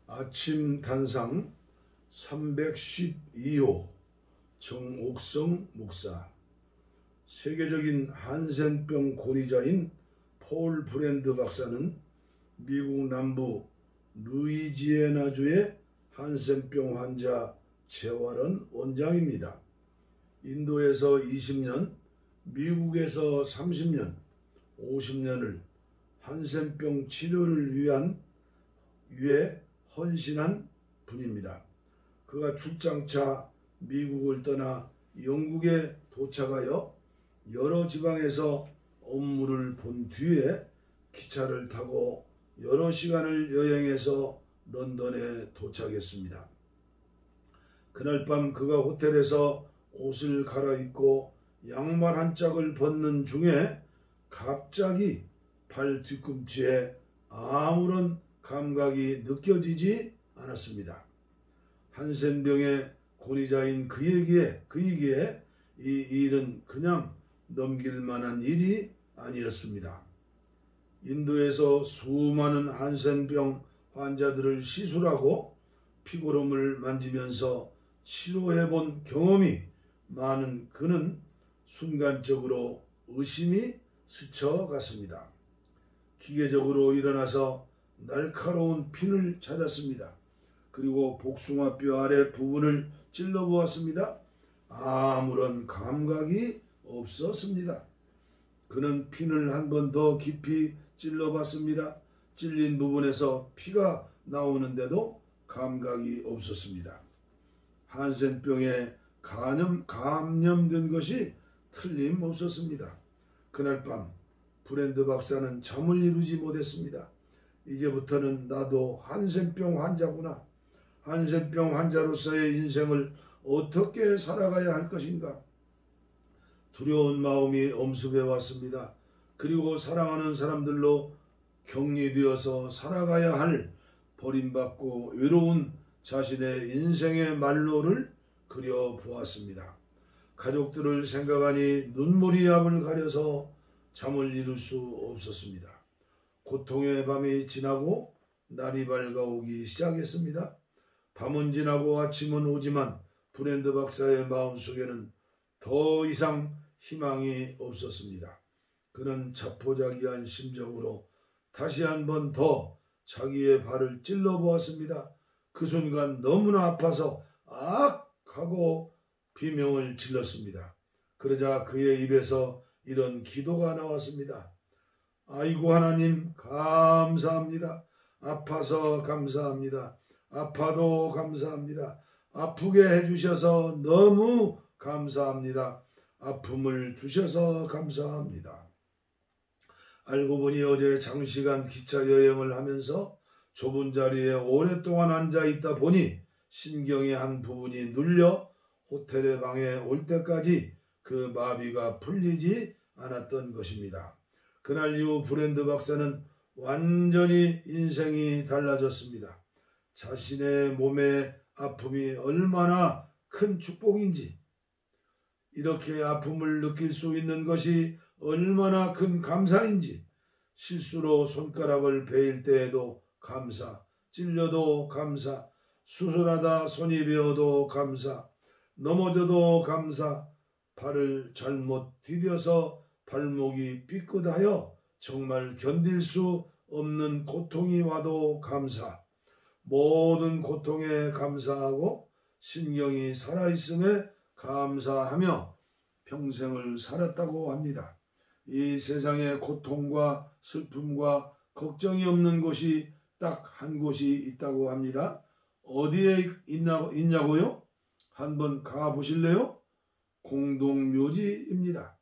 아침 단상 312호 정옥성 목사. 세계적인 한센병 권위자인 폴 브랜드 박사는 미국 남부 루이지애나주의 한센병 환자 재활원 원장입니다. 인도에서 20년, 미국에서 30년, 50년을 한센병 치료를 위해 헌신한 분입니다. 그가 출장차 미국을 떠나 영국에 도착하여 여러 지방에서 업무를 본 뒤에 기차를 타고 여러 시간을 여행해서 런던에 도착했습니다. 그날 밤 그가 호텔에서 옷을 갈아입고 양말 한 짝을 벗는 중에 갑자기 발 뒤꿈치에 아무런 감각이 느껴지지 않았습니다. 한센병의 권위자인 그에게 이 일은 그냥 넘길 만한 일이 아니었습니다. 인도에서 수많은 한센병 환자들을 시술하고 피고름을 만지면서 치료해본 경험이 많은 그는 순간적으로 의심이 스쳐갔습니다. 기계적으로 일어나서 날카로운 핀을 찾았습니다. 그리고 복숭아뼈 아래 부분을 찔러보았습니다. 아무런 감각이 없었습니다. 그는 핀을 한 번 더 깊이 찔러봤습니다. 찔린 부분에서 피가 나오는데도 감각이 없었습니다. 한센병에 감염된 것이 틀림없었습니다. 그날 밤 브랜드 박사는 잠을 이루지 못했습니다. 이제부터는 나도 한센병 환자구나. 한센병 환자로서의 인생을 어떻게 살아가야 할 것인가. 두려운 마음이 엄습해 왔습니다. 그리고 사랑하는 사람들로 격리되어서 살아가야 할 버림받고 외로운 자신의 인생의 말로를 그려보았습니다. 가족들을 생각하니 눈물이 앞을 가려서 잠을 이룰 수 없었습니다. 고통의 밤이 지나고 날이 밝아오기 시작했습니다. 밤은 지나고 아침은 오지만 브랜드 박사의 마음속에는 더 이상 희망이 없었습니다. 그는 자포자기한 심정으로 다시 한 번 더 자기의 발을 찔러보았습니다. 그 순간 너무나 아파서 악! 하고 비명을 질렀습니다. 그러자 그의 입에서 이런 기도가 나왔습니다. 아이고 하나님 감사합니다. 아파서 감사합니다. 아파도 감사합니다. 아프게 해주셔서 너무 감사합니다. 아픔을 주셔서 감사합니다. 알고 보니 어제 장시간 기차 여행을 하면서 좁은 자리에 오랫동안 앉아 있다 보니 신경의 한 부분이 눌려 호텔의 방에 올 때까지 그 마비가 풀리지 않았던 것입니다. 그날 이후 브랜드 박사는 완전히 인생이 달라졌습니다. 자신의 몸의 아픔이 얼마나 큰 축복인지, 이렇게 아픔을 느낄 수 있는 것이 얼마나 큰 감사인지, 실수로 손가락을 베일 때에도 감사, 찔려도 감사, 수술하다 손이 베어도 감사, 넘어져도 감사, 발을 잘못 디뎌서 발목이 삐끗하여 정말 견딜 수 없는 고통이 와도 감사, 모든 고통에 감사하고 신경이 살아있음에 감사하며 평생을 살았다고 합니다. 이 세상에 고통과 슬픔과 걱정이 없는 곳이 딱 한 곳이 있다고 합니다. 어디에 있냐고요? 한번 가보실래요? 공동묘지입니다.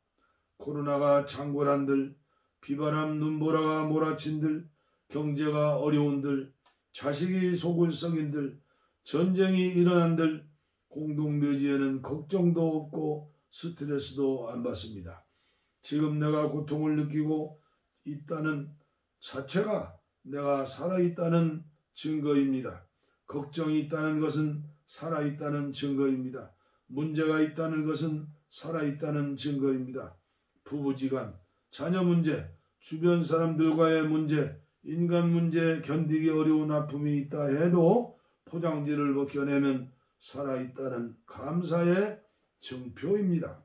코로나가 창궐한들, 비바람 눈보라가 몰아친들, 경제가 어려운들, 자식이 속을 썩인들, 전쟁이 일어난들, 공동묘지에는 걱정도 없고 스트레스도 안 받습니다. 지금 내가 고통을 느끼고 있다는 자체가 내가 살아있다는 증거입니다. 걱정이 있다는 것은 살아있다는 증거입니다. 문제가 있다는 것은 살아있다는 증거입니다. 부부지간, 자녀 문제, 주변 사람들과의 문제, 인간 문제 견디기 어려운 아픔이 있다 해도 포장지를 벗겨내면 살아있다는 감사의 증표입니다.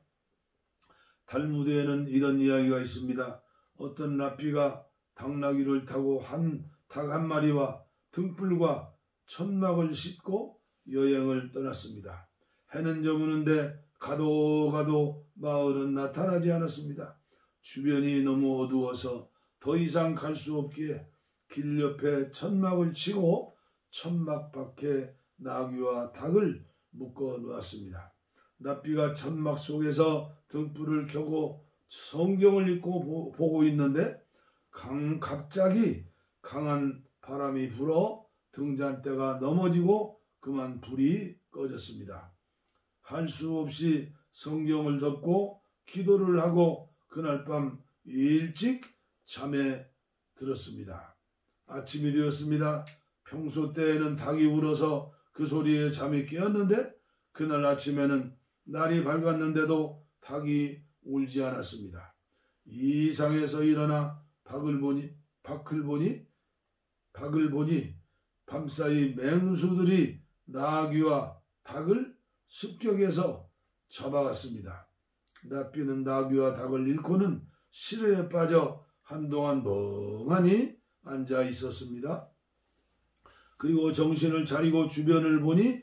달무드에는 이런 이야기가 있습니다. 어떤 랍비가 당나귀를 타고 닭 한 마리와 등불과 천막을 싣고 여행을 떠났습니다. 해는 저무는데 가도 마을은 나타나지 않았습니다. 주변이 너무 어두워서 더 이상 갈 수 없기에 길 옆에 천막을 치고 천막 밖에 나귀와 닭을 묶어 놓았습니다. 랍비가 천막 속에서 등불을 켜고 성경을 읽고 보고 있는데 갑자기 강한 바람이 불어 등잔대가 넘어지고 그만 불이 꺼졌습니다. 할 수 없이 성경을 덮고 기도를 하고 그날 밤 일찍 잠에 들었습니다. 아침이 되었습니다. 평소 때에는 닭이 울어서 그 소리에 잠이 깨었는데 그날 아침에는 날이 밝았는데도 닭이 울지 않았습니다. 이상해서 일어나 밖을 보니 밤사이 맹수들이 나귀와 닭을 습격해서 잡아갔습니다. 랍비는 나귀와 닭을 잃고는 시름에 빠져 한동안 멍하니 앉아 있었습니다. 그리고 정신을 차리고 주변을 보니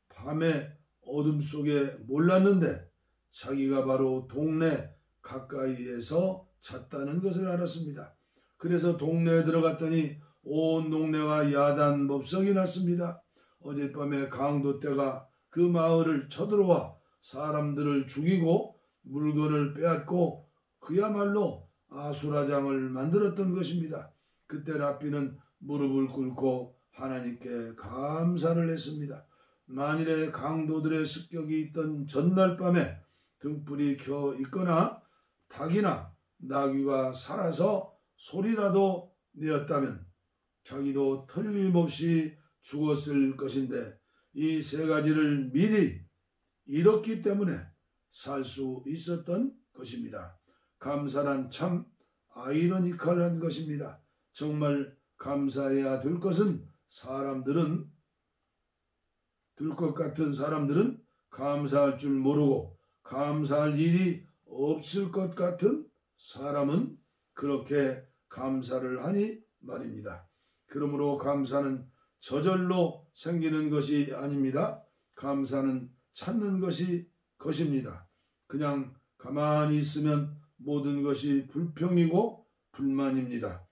밤의 어둠 속에 몰랐는데 자기가 바로 동네 가까이에서 잤다는 것을 알았습니다. 그래서 동네에 들어갔더니 온 동네가 야단법석이 났습니다. 어젯밤에 강도떼가 그 마을을 쳐들어와 사람들을 죽이고 물건을 빼앗고 그야말로 아수라장을 만들었던 것입니다. 그때 랍비는 무릎을 꿇고 하나님께 감사를 했습니다. 만일에 강도들의 습격이 있던 전날 밤에 등불이 켜 있거나 닭이나 나귀가 살아서 소리라도 내었다면 자기도 틀림없이 죽었을 것인데 이 세 가지를 미리 잃었기 때문에 살 수 있었던 것입니다. 감사란 참 아이러니컬한 것입니다. 정말 감사해야 될 것은 될 것 같은 사람들은 감사할 줄 모르고 감사할 일이 없을 것 같은 사람은 그렇게 감사를 하니 말입니다. 그러므로 감사는 저절로 생기는 것이 아닙니다. 감사는 찾는 것입니다. 그냥 가만히 있으면 모든 것이 불평이고 불만입니다.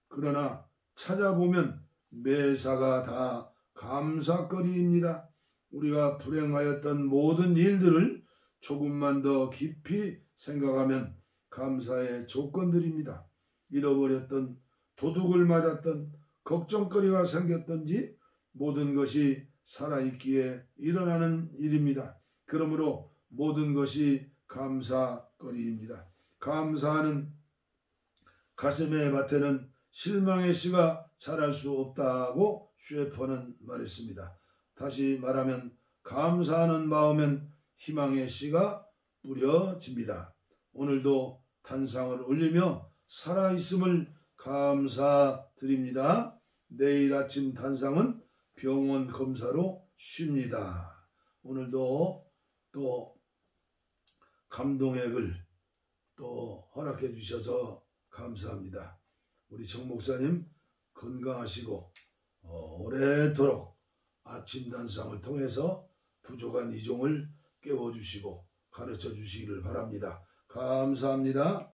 그러나 찾아보면 매사가 다 감사거리입니다. 우리가 불행하였던 모든 일들을 조금만 더 깊이 생각하면 감사의 조건들입니다. 잃어버렸던, 도둑을 맞았던, 걱정거리가 생겼던지 모든 것이 살아있기에 일어나는 일입니다. 그러므로 모든 것이 감사거리입니다. 감사하는 가슴의 밭에는 실망의 씨가 자랄 수 없다고 셰퍼는 말했습니다. 다시 말하면 감사하는 마음엔 희망의 씨가 뿌려집니다. 오늘도 단상을 올리며 살아있음을 감사드립니다. 내일 아침 단상은 병원 검사로 쉽니다. 오늘도 또 감동의 글 또 허락해 주셔서 감사합니다. 우리 정 목사님 건강하시고 오래도록 아침 단상을 통해서 부족한 이종을 깨워주시고 가르쳐 주시기를 바랍니다. 감사합니다.